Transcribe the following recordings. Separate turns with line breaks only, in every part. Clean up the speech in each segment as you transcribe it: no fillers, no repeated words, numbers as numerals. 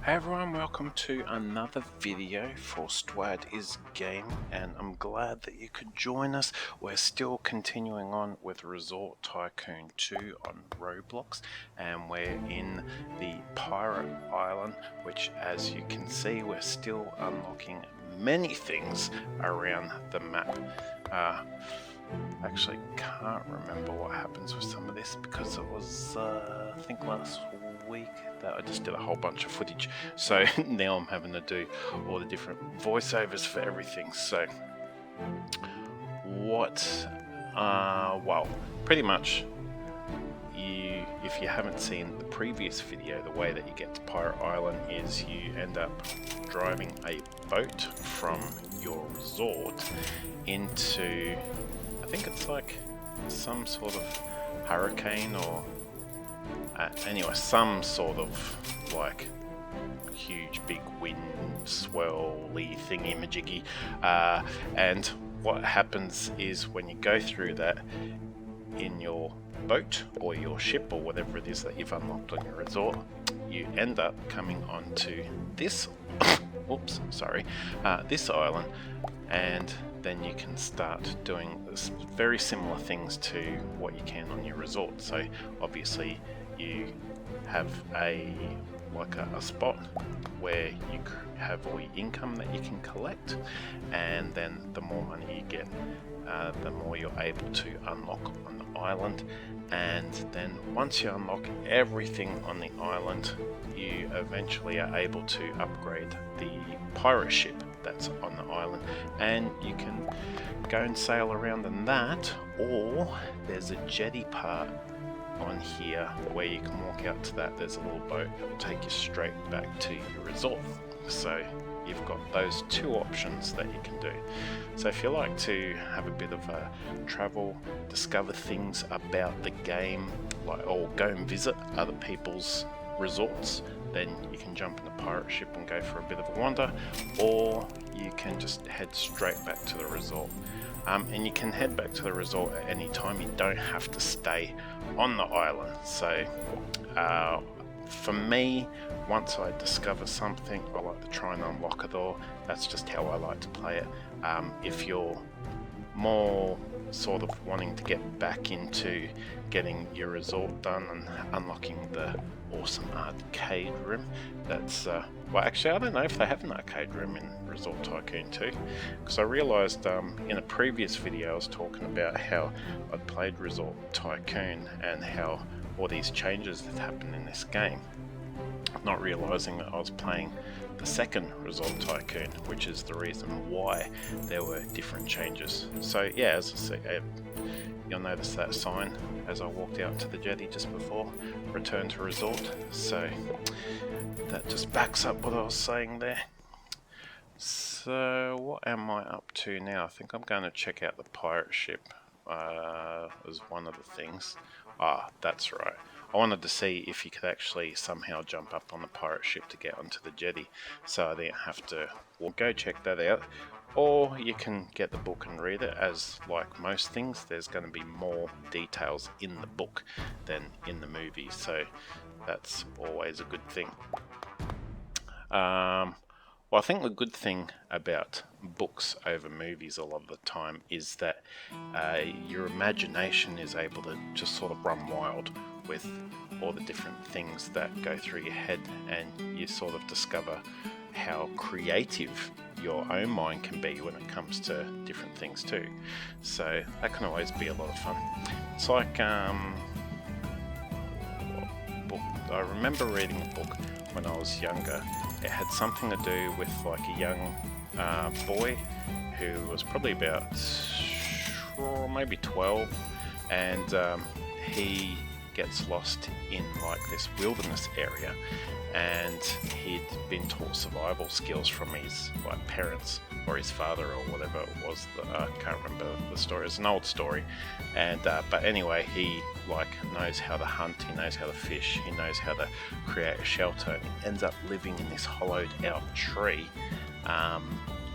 Hey everyone, welcome to another video for STWAD Is Gaming, and I'm glad that you could join us. We're still continuing on with Resort Tycoon 2 on Roblox, and we're in the Pirate Island, which as you can see, we're still unlocking many things around the map. Actually can't remember what happens with some of this because it was I think last week that I just did a whole bunch of footage, so now I'm having to do all the different voiceovers for everything. So well, pretty much if you haven't seen the previous video, the way that you get to Pirate Island is you end up driving a boat from your resort into, I think it's like some sort of hurricane or anyway, some sort of like huge big wind swirly thingy-majiggy, and what happens is when you go through that in your boat or your ship or whatever it is that you've unlocked on your resort, you end up coming onto this oops, sorry, this island, and then you can start doing very similar things to what you can on your resort. So obviously you have a spot where you have all your income that you can collect, and then the more money you get, the more you're able to unlock on the island. And then once you unlock everything on the island, you eventually are able to upgrade the pirate ship that's on the island, and you can go and sail around in that, or there's a jetty part on here where you can walk out to that. There's a little boat that will take you straight back to your resort. So you've got those two options that you can do. So if you like to have a bit of a travel, discover things about the game, or go and visit other people's resorts, then you can jump in the pirate ship and go for a bit of a wander, or you can just head straight back to the resort. And you can head back to the resort at any time. You don't have to stay on the island. So for me, once I discover something, I like to try and unlock it all. That's just how I like to play it. If you're more sort of wanting to get back into getting your resort done and unlocking the awesome arcade room, that's well, actually I don't know if they have an arcade room in Resort Tycoon 2, because I realised in a previous video I was talking about how I'd played Resort Tycoon and how all these changes that happened in this game, not realising that I was playing the second Resort Tycoon, which is the reason why there were different changes. So yeah, as I say, you'll notice that sign as I walked out to the jetty just before return to resort, so that just backs up what I was saying there. So what am I up to now? I think I'm going to check out the pirate ship as one of the things. That's right, I wanted to see if you could actually somehow jump up on the pirate ship to get onto the jetty, so I didn't have to go check that out. Or you can get the book and read it. As like most things, there's going to be more details in the book than in the movie, so that's always a good thing. Well, I think the good thing about books over movies a lot of the time is that your imagination is able to just sort of run wild with all the different things that go through your head, and you sort of discover how creative your own mind can be when it comes to different things too. So that can always be a lot of fun. It's like book. I remember reading a book when I was younger. It had something to do with like a young boy who was probably about maybe 12, and he gets lost in like this wilderness area, and he'd been taught survival skills from his like parents or his father or whatever it was. I can't remember the story. It's an old story, and but anyway, he like knows how to hunt, he knows how to fish, he knows how to create a shelter, and he ends up living in this hollowed out tree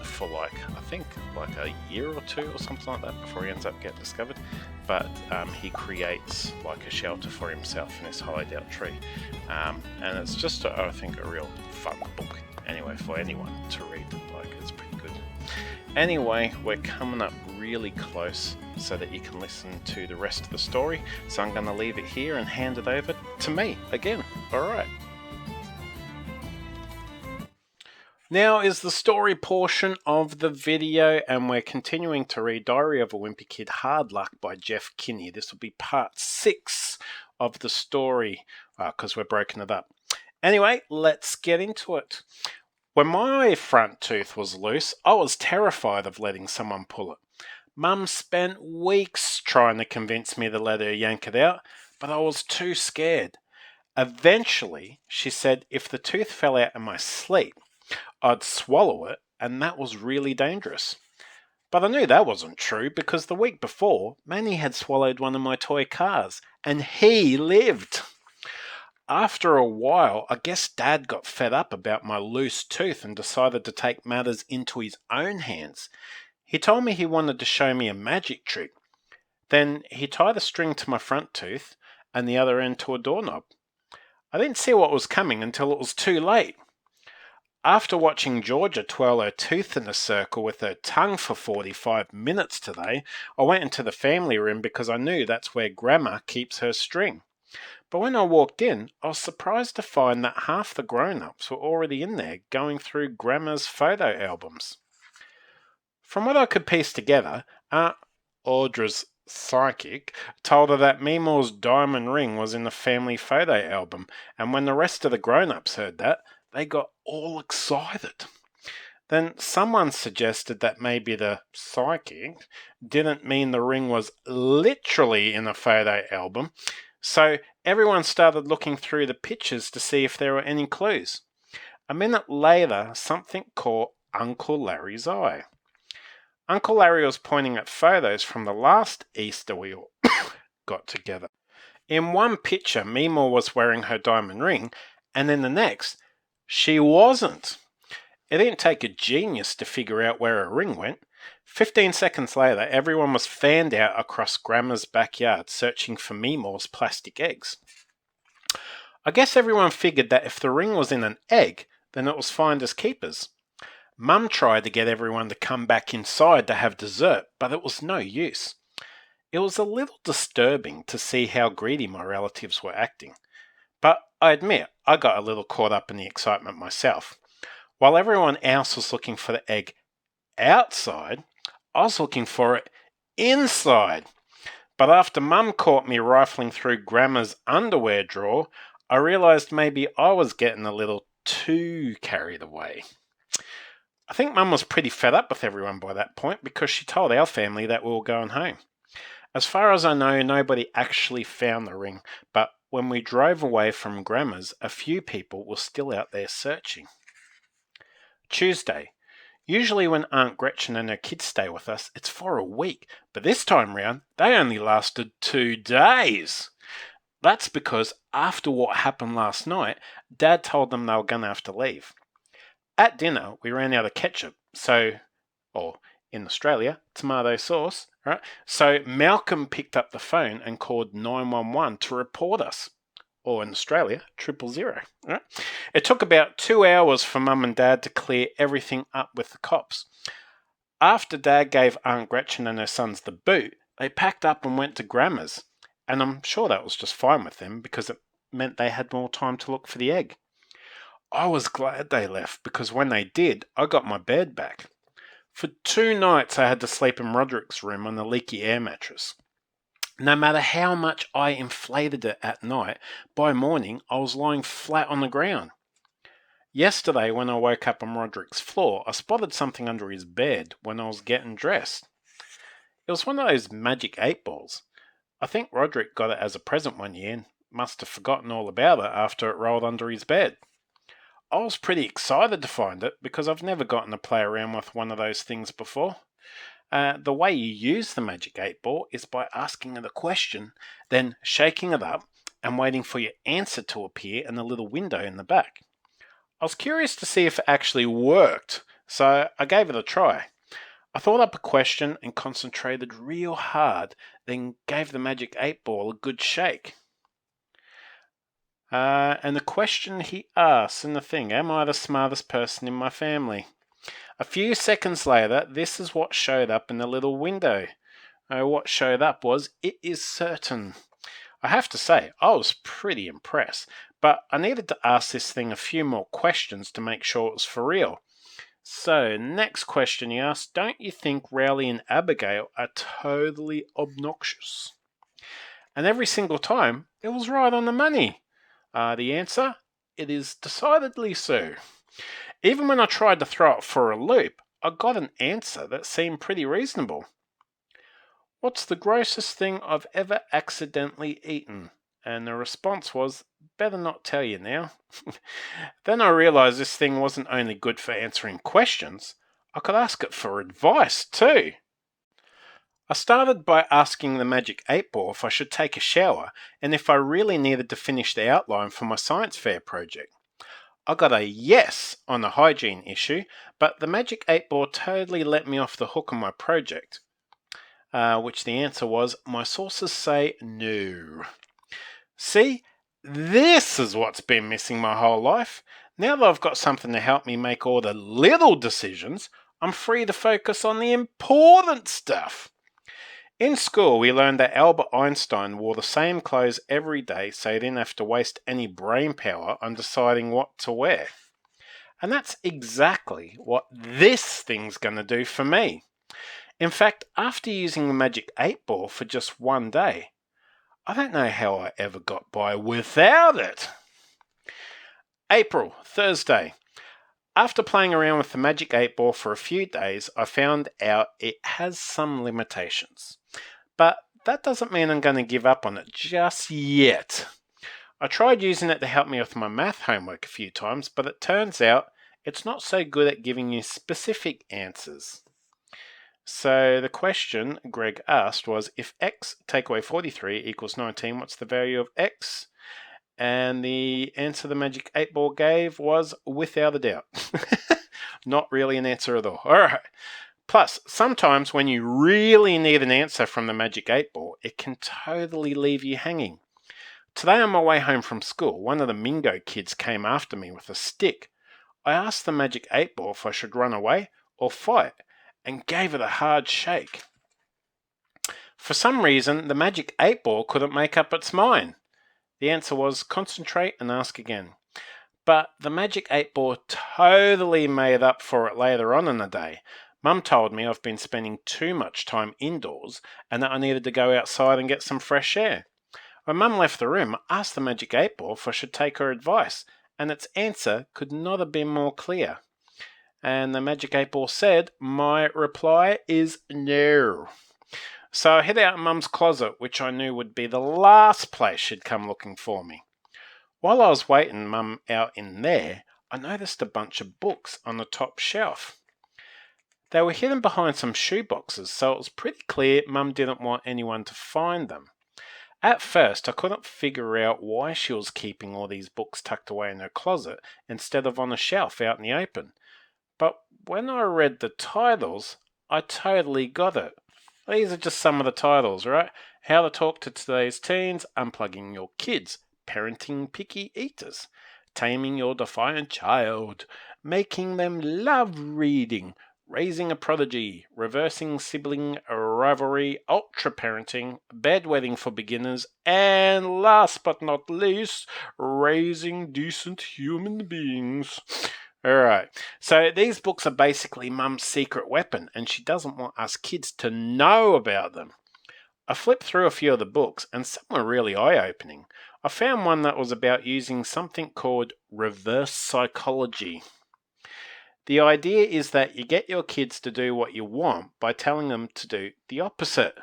for like, I think like a year or two or something like that before he ends up getting discovered. but he creates like a shelter for himself in this hollowed out tree. And it's just, I think, a real fun book anyway for anyone to read. Like, it's pretty good. Anyway, we're coming up really close so that you can listen to the rest of the story. So I'm going to leave it here and hand it over to me again. Alright. Now is the story portion of the video, and we're continuing to read Diary of a Wimpy Kid Hard Luck by Jeff Kinney. This will be part 6 of the story because we're breaking it up. Anyway, let's get into it. When my front tooth was loose, I was terrified of letting someone pull it. Mum spent weeks trying to convince me to let her yank it out, but I was too scared. Eventually, she said if the tooth fell out in my sleep, I'd swallow it, and that was really dangerous. But I knew that wasn't true because the week before, Manny had swallowed one of my toy cars, and he lived. After a while, I guess Dad got fed up about my loose tooth and decided to take matters into his own hands. He told me he wanted to show me a magic trick. Then he tied a string to my front tooth and the other end to a doorknob. I didn't see what was coming until it was too late. After watching Georgia twirl her tooth in a circle with her tongue for 45 minutes today, I went into the family room because I knew that's where Grandma keeps her string. But when I walked in, I was surprised to find that half the grown-ups were already in there going through Grandma's photo albums. From what I could piece together, Aunt Audra's psychic told her that Meemaw's diamond ring was in the family photo album, and when the rest of the grown-ups heard that, they got all excited. Then someone suggested that maybe the psychic didn't mean the ring was literally in a photo album, so everyone started looking through the pictures to see if there were any clues. A minute later, something caught Uncle Larry's eye. Uncle Larry was pointing at photos from the last Easter we all got together. In one picture, Meemaw was wearing her diamond ring, and in the next, she wasn't. It didn't take a genius to figure out where her ring went. 15 seconds later, everyone was fanned out across Grandma's backyard searching for Meemaw's plastic eggs. I guess everyone figured that if the ring was in an egg, then it was finders keepers. Mum tried to get everyone to come back inside to have dessert, but it was no use. It was a little disturbing to see how greedy my relatives were acting. But I admit, I got a little caught up in the excitement myself. While everyone else was looking for the egg outside, I was looking for it inside. But after Mum caught me rifling through Grandma's underwear drawer, I realised maybe I was getting a little too carried away. I think Mum was pretty fed up with everyone by that point because she told our family that we were going home. As far as I know, nobody actually found the ring, but when we drove away from Grandma's, a few people were still out there searching. Tuesday. Usually when Aunt Gretchen and her kids stay with us, it's for a week, but this time round, they only lasted 2 days. That's because after what happened last night, Dad told them they were going to have to leave. At dinner, we ran out of ketchup, or in Australia, tomato sauce, right? So Malcolm picked up the phone and called 911 to report us. Or in Australia, 000. Right? It took about 2 hours for Mum and Dad to clear everything up with the cops. After Dad gave Aunt Gretchen and her sons the boot, they packed up and went to Grandma's. And I'm sure that was just fine with them because it meant they had more time to look for the egg. I was glad they left because when they did, I got my bed back. For 2 nights I had to sleep in Roderick's room on the leaky air mattress. No matter how much I inflated it at night, by morning I was lying flat on the ground. Yesterday when I woke up on Roderick's floor, I spotted something under his bed when I was getting dressed. It was one of those magic 8 balls. I think Roderick got it as a present one year and must have forgotten all about it after it rolled under his bed. I was pretty excited to find it because I've never gotten to play around with one of those things before. The way you use the magic 8 ball is by asking it a question, then shaking it up and waiting for your answer to appear in the little window in the back. I was curious to see if it actually worked, so I gave it a try. I thought up a question and concentrated real hard, then gave the magic 8-ball a good shake. And the question he asks in the thing, am I the smartest person in my family? A few seconds later, this is what showed up in the little window. What showed up was, it is certain. I have to say, I was pretty impressed, but I needed to ask this thing a few more questions to make sure it was for real. So, next question he asked, don't you think Rowley and Abigail are totally obnoxious? And every single time, it was right on the money. The answer, it is decidedly so. Even when I tried to throw it for a loop, I got an answer that seemed pretty reasonable. What's the grossest thing I've ever accidentally eaten? And the response was, better not tell you now. Then I realised this thing wasn't only good for answering questions, I could ask it for advice too. I started by asking the magic 8-ball if I should take a shower and if I really needed to finish the outline for my science fair project. I got a yes on the hygiene issue, but the magic 8-ball totally let me off the hook on my project. Which the answer was, my sources say no. See, this is what's been missing my whole life. Now that I've got something to help me make all the little decisions, I'm free to focus on the important stuff. In school, we learned that Albert Einstein wore the same clothes every day so he didn't have to waste any brain power on deciding what to wear. And that's exactly what this thing's going to do for me. In fact, after using the magic 8-ball for just one day, I don't know how I ever got by without it. April, Thursday. After playing around with the magic 8-ball for a few days, I found out it has some limitations. But that doesn't mean I'm going to give up on it just yet. I tried using it to help me with my math homework a few times, but it turns out it's not so good at giving you specific answers. So the question Greg asked was, if x take away 43 equals 19, what's the value of x? And the answer the magic 8-ball gave was without a doubt. Not really an answer at all. Alright. Plus, sometimes when you really need an answer from the magic 8-ball, it can totally leave you hanging. Today on my way home from school, one of the Mingo kids came after me with a stick. I asked the magic 8-ball if I should run away or fight, and gave it a hard shake. For some reason, the magic 8-ball couldn't make up its mind. The answer was concentrate and ask again. But the magic 8-ball totally made up for it later on in the day. Mum told me I've been spending too much time indoors and that I needed to go outside and get some fresh air. When Mum left the room, I asked the magic 8-ball if I should take her advice, and its answer could not have been more clear. And the magic 8-ball said, my reply is no. So I hid out in Mum's closet, which I knew would be the last place she'd come looking for me. While I was waiting Mum out in there, I noticed a bunch of books on the top shelf. They were hidden behind some shoeboxes, so it was pretty clear Mum didn't want anyone to find them. At first, I couldn't figure out why she was keeping all these books tucked away in her closet instead of on a shelf out in the open. But when I read the titles, I totally got it. These are just some of the titles, right? How to Talk to Today's Teens, Unplugging Your Kids, Parenting Picky Eaters, Taming Your Defiant Child, Making Them Love Reading, Raising a Prodigy, Reversing Sibling Rivalry, Ultra Parenting, Bedwetting for Beginners, and last but not least, Raising Decent Human Beings. Alright, so these books are basically Mum's secret weapon, and she doesn't want us kids to know about them. I flipped through a few of the books, and some were really eye-opening. I found one that was about using something called reverse psychology. The idea is that you get your kids to do what you want by telling them to do the opposite.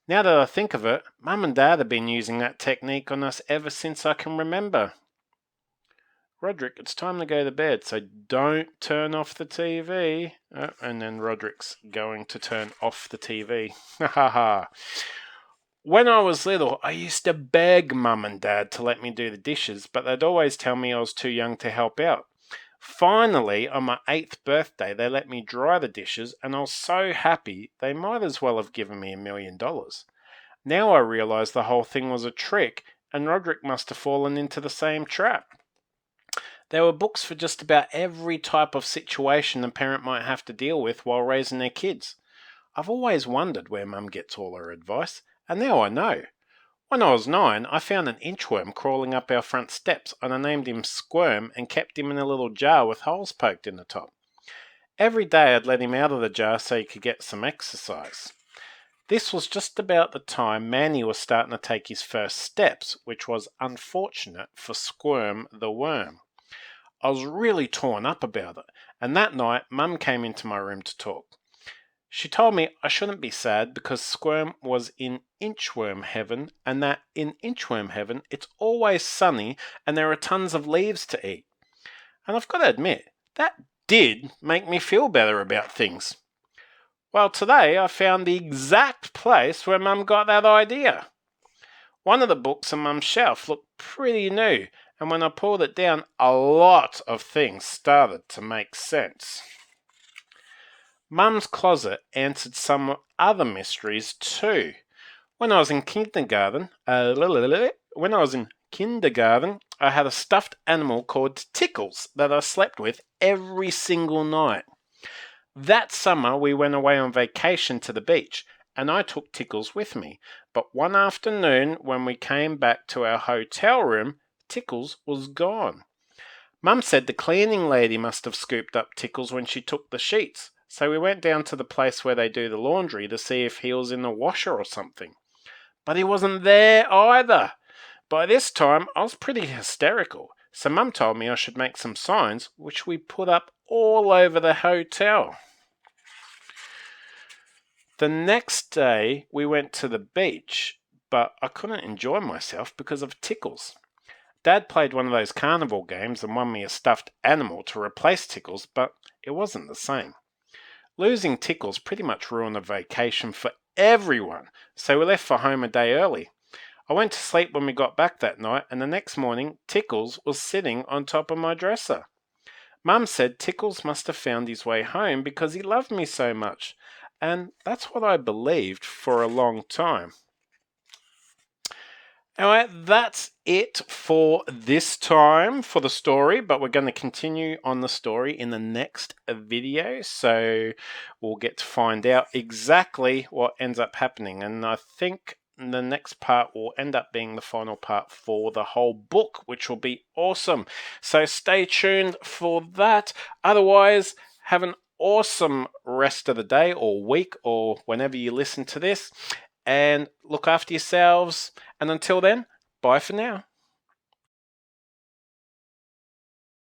Now that I think of it, Mum and Dad have been using that technique on us ever since I can remember. Roderick, it's time to go to bed, so don't turn off the TV. Oh, and then Roderick's going to turn off the TV. Ha ha ha. When I was little, I used to beg Mum and Dad to let me do the dishes, but they'd always tell me I was too young to help out. Finally, on my 8th birthday, they let me dry the dishes, and I was so happy they might as well have given me $1 million. Now I realise the whole thing was a trick, and Roderick must have fallen into the same trap. There were books for just about every type of situation a parent might have to deal with while raising their kids. I've always wondered where Mum gets all her advice, and now I know. When I was 9, I found an inchworm crawling up our front steps, and I named him Squirm and kept him in a little jar with holes poked in the top. Every day I'd let him out of the jar so he could get some exercise. This was just about the time Manny was starting to take his first steps, which was unfortunate for Squirm the worm. I was really torn up about it, and that night Mum came into my room to talk. She told me I shouldn't be sad because Squirm was in inchworm heaven, and that in inchworm heaven it's always sunny and there are tons of leaves to eat. And I've got to admit, that did make me feel better about things. Well, today I found the exact place where Mum got that idea. One of the books on Mum's shelf looked pretty new, and when I pulled it down, a lot of things started to make sense. Mum's closet answered some other mysteries too. When I was in kindergarten, I had a stuffed animal called Tickles that I slept with every single night. That summer we went away on vacation to the beach, and I took Tickles with me. But one afternoon when we came back to our hotel room, Tickles was gone. Mum said the cleaning lady must have scooped up Tickles when she took the sheets, so we went down to the place where they do the laundry to see if he was in the washer or something. But he wasn't there either. By this time I was pretty hysterical, so Mum told me I should make some signs, which we put up all over the hotel. The next day we went to the beach, but I couldn't enjoy myself because of Tickles. Dad played one of those carnival games and won me a stuffed animal to replace Tickles, but it wasn't the same. Losing Tickles pretty much ruined the vacation for everyone, so we left for home a day early. I went to sleep when we got back that night, and the next morning Tickles was sitting on top of my dresser. Mum said Tickles must have found his way home because he loved me so much, and that's what I believed for a long time. Alright, that's it for this time for the story, but we're going to continue on the story in the next video, so we'll get to find out exactly what ends up happening, and I think the next part will end up being the final part for the whole book, which will be awesome. So stay tuned for that. Otherwise, have an awesome rest of the day or week or whenever you listen to this, and look after yourselves. And until then, bye for now.